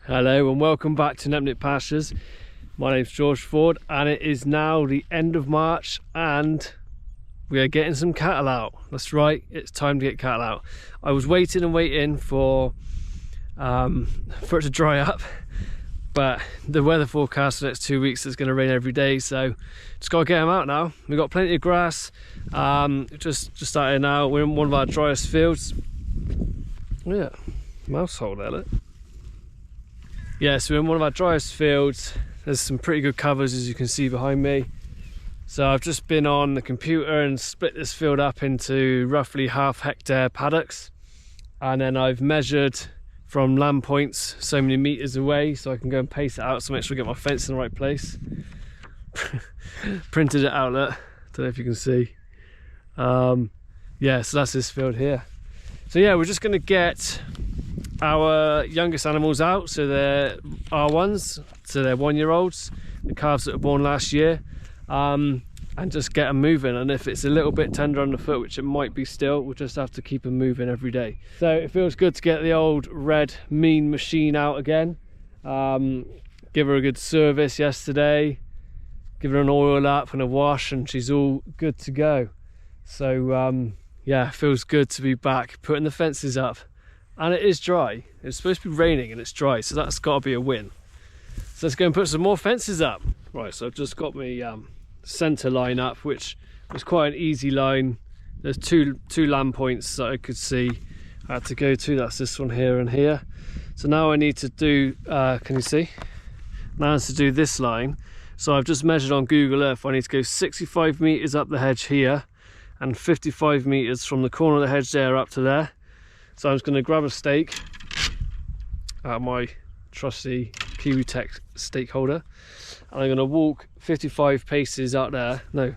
Hello and welcome back to Nempnett Pastures. My name's George Ford and it is now the end of March and we are getting some cattle out. That's right, it's time to get cattle out. I was waiting and waiting for it to dry up, but the weather forecast for the next 2 weeks is going to rain every day, so just got to get them out now. We've got plenty of grass. Just started now. We're in one of our driest fields. Yeah, mouse hole there, look. Yeah, so we're in one of our driest fields. There's some pretty good covers, as you can see behind me. So I've just been on the computer and split this field up into roughly half-hectare paddocks, and then I've measured from land points so many meters away so I can go and pace it out, so make sure I get my fence in the right place. Printed it out, look. Don't know if you can see. Yeah, so that's this field here. So yeah, we're just going to get our youngest animals out, so they're our ones, so they're 1-year-olds, the calves that were born last year, and just get them moving. And if it's a little bit tender underfoot, which it might be still, we'll just have to keep them moving every day. So it feels good to get the old red mean machine out again. Give her a good service yesterday, give her an oil up and a wash, and she's all good to go. So yeah, it feels good to be back putting the fences up. And it is dry. It's supposed to be raining and it's dry, so that's got to be a win. So let's go and put some more fences up. Right, so I've just got my centre line up, which was quite an easy line. There's two land points that I could see I had to go to. That's this one here and here. So now I need to do, can you see? Now I need to do this line. So I've just measured on Google Earth. I need to go 65 metres up the hedge here and 55 metres from the corner of the hedge there up to there. So I'm just going to grab a stake out of my trusty Kiwi Tech stake holder, and I'm going to walk 55 paces out there. No,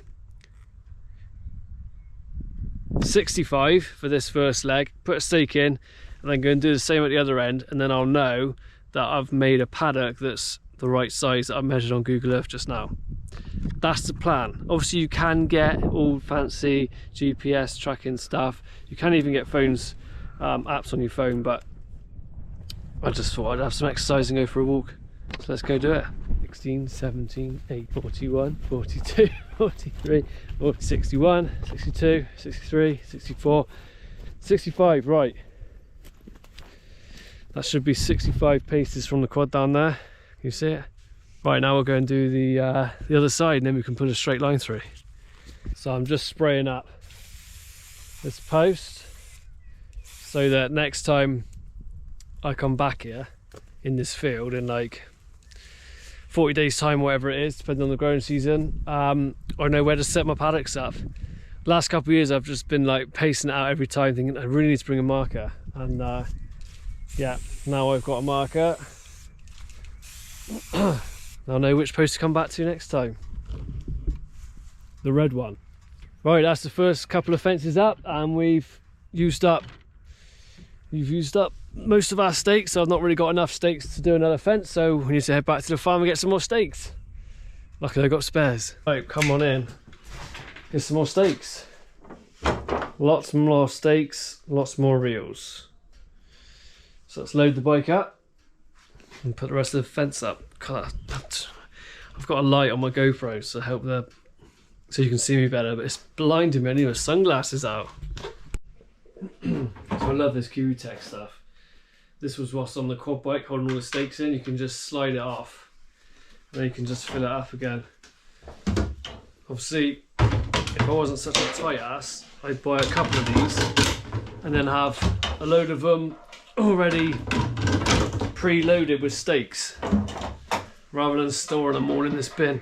65 for this first leg, put a stake in, and then go and do the same at the other end, and then I'll know that I've made a paddock that's the right size that I measured on Google Earth just now. That's the plan. Obviously you can get all fancy GPS tracking stuff, you can even get phones, apps on your phone, but I just thought I'd have some exercise and go for a walk. So let's go do it. 16, 17, 8, 41, 42, 43, 61, 62, 63, 64, 65, right. That should be 65 paces from the quad down there. Can you see it? Right, now we'll go and do the other side, and then we can put a straight line through. So I'm just spraying up this post so that next time I come back here in this field in like 40 days time, whatever it is, depending on the growing season, I know where to set my paddocks up. Last couple of years I've just been like pacing it out every time, thinking I really need to bring a marker, and yeah, now I've got a marker. I'll know which post to come back to next time. The red one. Right, that's the first couple of fences up, and we've used up most of our stakes, so I've not really got enough stakes to do another fence, so we need to head back to the farm and get some more stakes. Luckily I got spares. Right, come on in. Here's some more stakes. Lots more stakes, lots more reels. So let's load the bike up and put the rest of the fence up. God, I've got a light on my GoPro to help so you can see me better, but it's blinding me. I need my sunglasses out. So I love this Kiwi Tech stuff. This was what's on the quad bike holding all the stakes in. You can just slide it off and then you can just fill it up again. Obviously, if I wasn't such a tight ass, I'd buy a couple of these and then have a load of them already pre-loaded with stakes, rather than storing them all in this bin.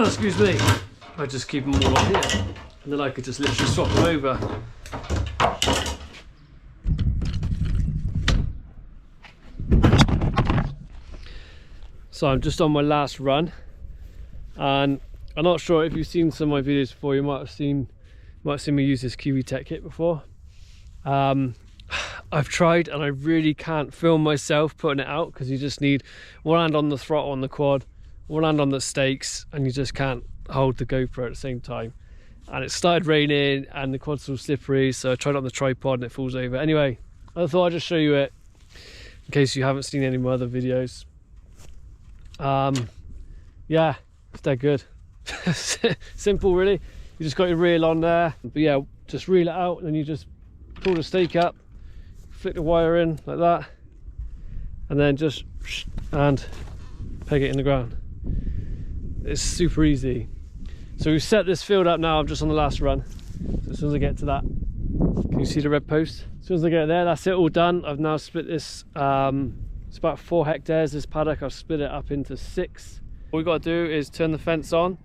Excuse me. I just keep them all on here, and then I could just literally swap them over. So I'm just on my last run, and I'm not sure if you've seen some of my videos before. You might have seen me use this Kiwi Tech kit before. I've tried and I really can't film myself putting it out, because you just need one hand on the throttle on the quad, one hand on the stakes, and you just can't hold the GoPro at the same time. And it started raining and the quad's all slippery, so I tried it on the tripod and it falls over. Anyway, I thought I'd just show you it in case you haven't seen any of my other videos. Yeah, it's dead good. Simple really. You just got your reel on there, but yeah, just reel it out and then you just pull the stake up, flick the wire in like that, and then just and peg it in the ground. It's super easy. So we've set this field up now. I'm just on the last run, so as soon as I get to that, can you see the red post? As soon as I get there, that's it, all done. I've now split this, it's about 4 hectares, this paddock. I've split it up into 6. All we've got to do is turn the fence on.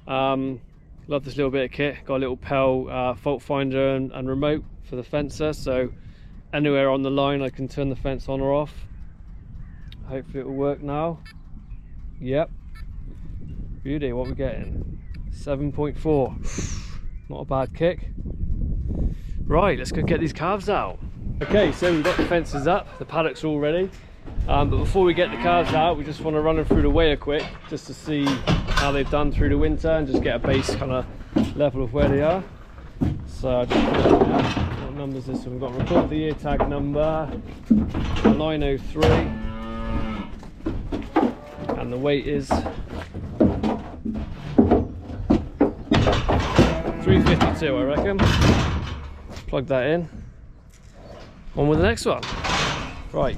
Love this little bit of kit. Got a little PEL fault finder and remote for the fencer, so anywhere on the line I can turn the fence on or off. Hopefully it will work now. Yep, beauty. What we're getting, 7.4. Not a bad kick. Right, let's go get these calves out. Okay, so we've got the fences up, the paddocks are all ready, but before we get the calves out, we just want to run them through the weigher quick, just to see how they've done through the winter and just get a base kind of level of where they are. So I just put it there. What number is this one? We've got record the ear tag number 903, and the weight is 352, I reckon. Plug that in. On with the next one. Right.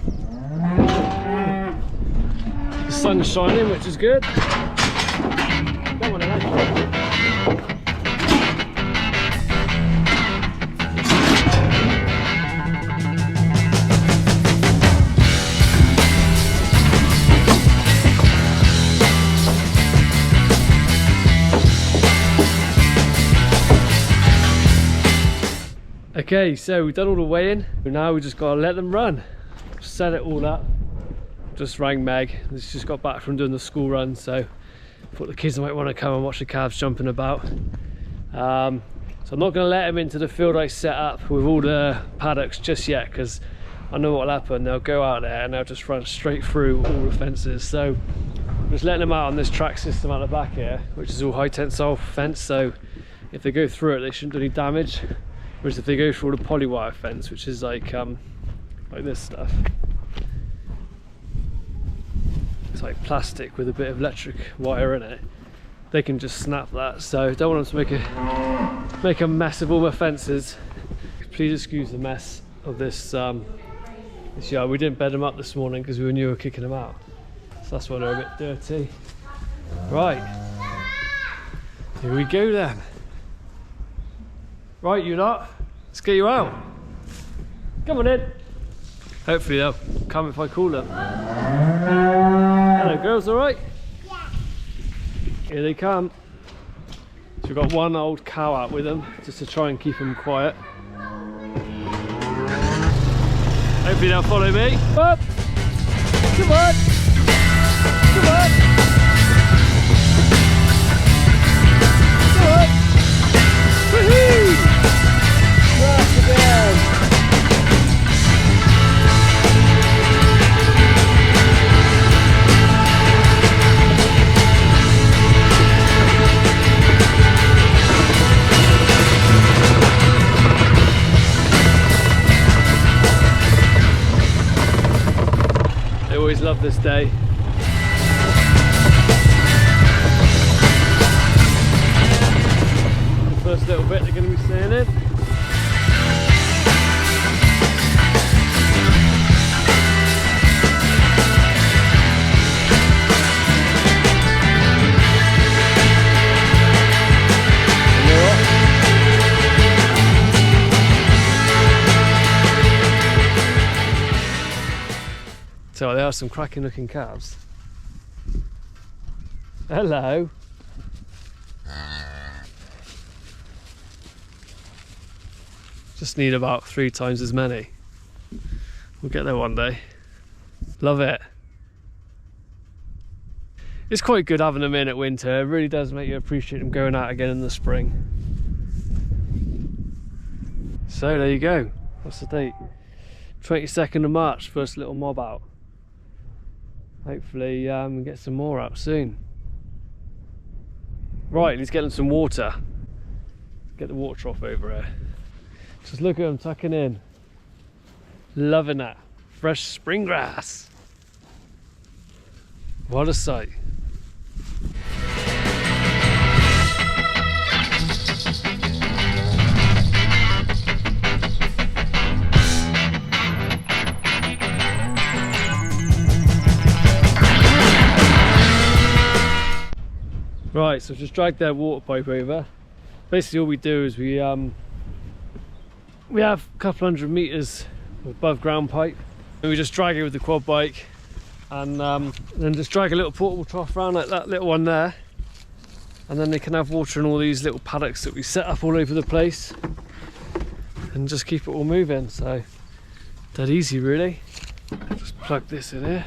The sun's shining, which is good. Come on, okay, so we've done all the weighing. Now we just gotta let them run. Set it all up. Just rang Meg. She's just got back from doing the school run, so I thought the kids might want to come and watch the calves jumping about. So I'm not going to let them into the field I set up with all the paddocks just yet, because I know what'll happen. They'll go out there and they'll just run straight through all the fences. So I'm just letting them out on this track system at the back here, which is all high tensile fence. So if they go through it, they shouldn't do any damage. Whereas if they go through all the polywire fence, which is like this stuff, it's like plastic with a bit of electric wire in it, they can just snap that. So don't want them to make a mess of all my fences. Please excuse the mess of this yard. We didn't bed them up this morning because we knew we were kicking them out, so that's why they're a bit dirty. Right, here we go then. Right, you lot, let's get you out. Come on in. Hopefully they'll come if I call them. Hello girls, all right? Yeah. Here they come. So we've got one old cow out with them, just to try and keep them quiet. Hopefully they'll follow me. Up! Come on! Come on! Come on! Woohoo! Back again! Always love this day. The first little bit they're going to be staying in. So there are some cracking looking calves. Hello. Just need about 3 times as many. We'll get there one day. Love it. It's quite good having them in at winter. It really does make you appreciate them going out again in the spring. So there you go. What's the date? 22nd of March, first little mob out. Hopefully we'll get some more out soon. Right, let's get them some water. Get the water off over here. Just look at them tucking in. Loving that. Fresh spring grass. What a sight. Right, so I've just dragged their water pipe over. Basically all we do is we have a couple hundred meters of above ground pipe, and we just drag it with the quad bike, and then just drag a little portable trough around like that little one there, and then they can have water in all these little paddocks that we set up all over the place, and just keep it all moving. So dead easy really. Just plug this in here.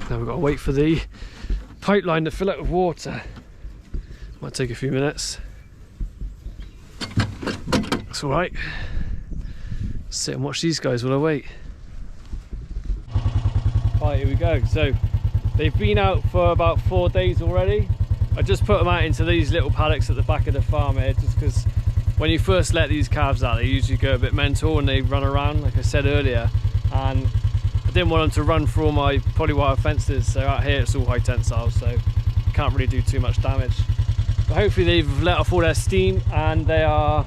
Now we've got to wait for the pipeline to fill up with water. Might take a few minutes. That's all right. Sit and watch these guys while I wait. Right, here we go. So they've been out for about 4 days already. I just put them out into these little paddocks at the back of the farm here, just because when you first let these calves out, they usually go a bit mental and they run around, like I said earlier. And I didn't want them to run through all my polywire fences, so out here it's all high tensile, so can't really do too much damage. But hopefully they've let off all their steam and they are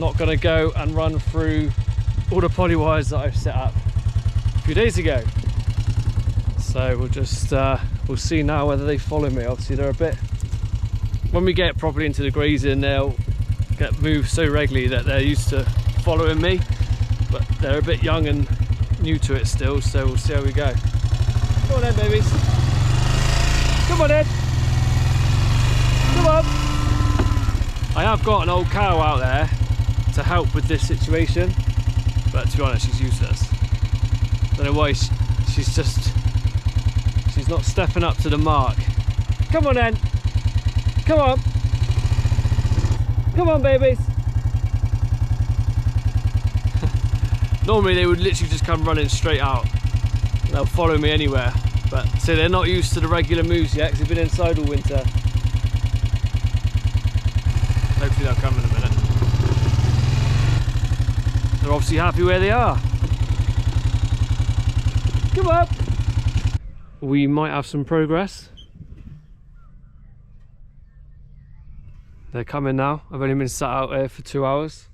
not going to go and run through all the polywires that I've set up a few days ago. So we'll just we'll see now whether they follow me. Obviously they're a bit, when we get properly into the grazing, they'll get moved so regularly that they're used to following me, but they're a bit young and new to it still, so we'll see how we go. Come on then, babies. Come on then. Come on. I have got an old cow out there to help with this situation, but to be honest, she's useless. Don't know why she's not stepping up to the mark. Come on then. Come on. Come on, babies. Normally they would literally just come running straight out. They'll follow me anywhere, but so they're not used to the regular moves yet because they've been inside all winter. Hopefully they'll come in a minute. They're obviously happy where they are. Come on! We might have some progress. They're coming now. I've only been sat out here for 2 hours.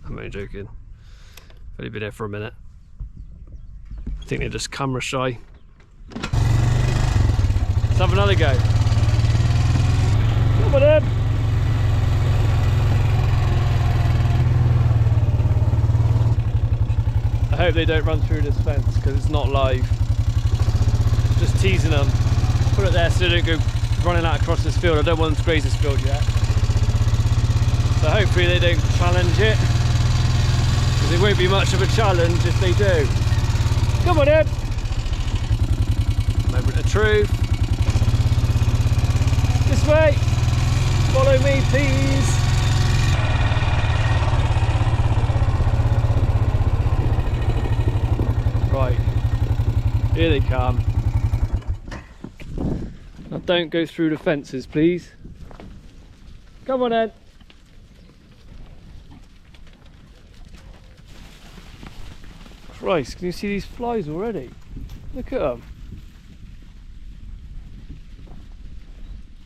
I'm only joking. I've only been here for a minute. I think they're just camera shy. Let's have another go. Come on in. I hope they don't run through this fence because it's not live. Just teasing them. Put it there so they don't go running out across this field. I don't want them to graze this field yet. So hopefully they don't challenge it, because it won't be much of a challenge if they do. Come on in. Moment of truth. This way. Follow me, please. Right. Here they come. Now don't go through the fences, please. Come on in. Christ, can you see these flies already? Look at them.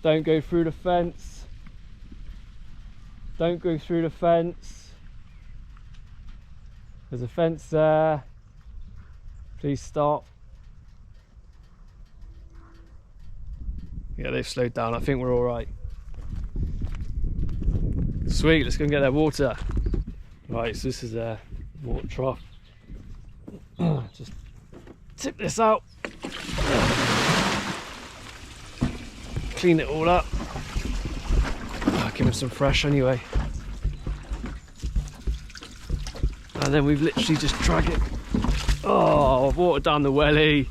Don't go through the fence. Don't go through the fence. There's a fence there. Please stop. Yeah, they've slowed down. I think we're all right. Sweet, let's go and get their water. Right, so this is their water trough. Just tip this out. Clean it all up. Give them some fresh anyway. And then we've literally just drag it. Oh, I've watered down the welly.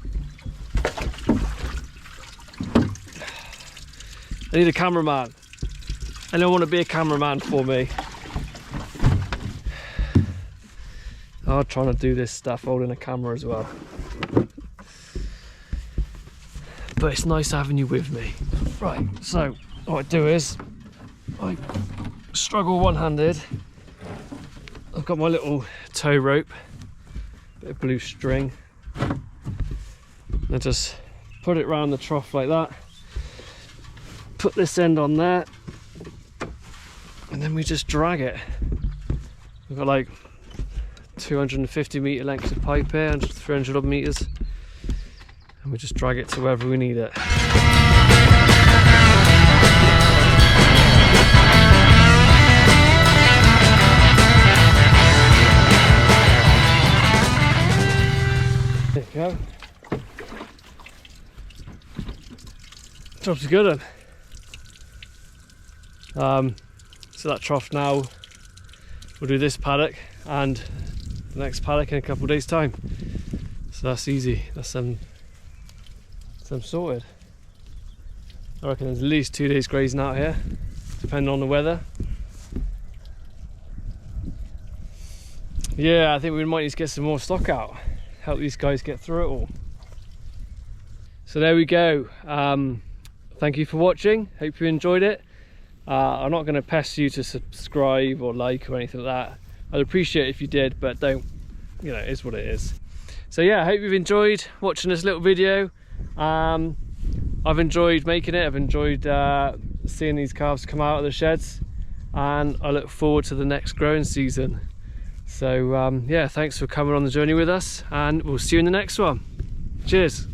I need a cameraman. Anyone want to be a cameraman for me? I'm trying to do this stuff holding a camera as well. but it's nice having you with me. Right, so what I do is I struggle one-handed. I've got my little tow rope, bit of blue string. I just put it around the trough like that. Put this end on there, and then we just drag it. We've got like 250 metre lengths of pipe here, 300 odd metres, and we just drag it to wherever we need it. There you go. Job's good then. So that trough now, we'll do this paddock and the next paddock in a couple of days' time. So that's easy. That's some sorted. I reckon there's at least 2 days grazing out here, depending on the weather. Yeah, I think we might need to get some more stock out, help these guys get through it all. So there we go. Thank you for watching. Hope you enjoyed it. I'm not going to pester you to subscribe or like or anything like that. I'd appreciate it if you did, but don't, you know, it is what it is. So yeah, I hope you've enjoyed watching this little video. I've enjoyed making it. I've enjoyed seeing these calves come out of the sheds, and I look forward to the next growing season. So yeah, thanks for coming on the journey with us, and we'll see you in the next one. Cheers.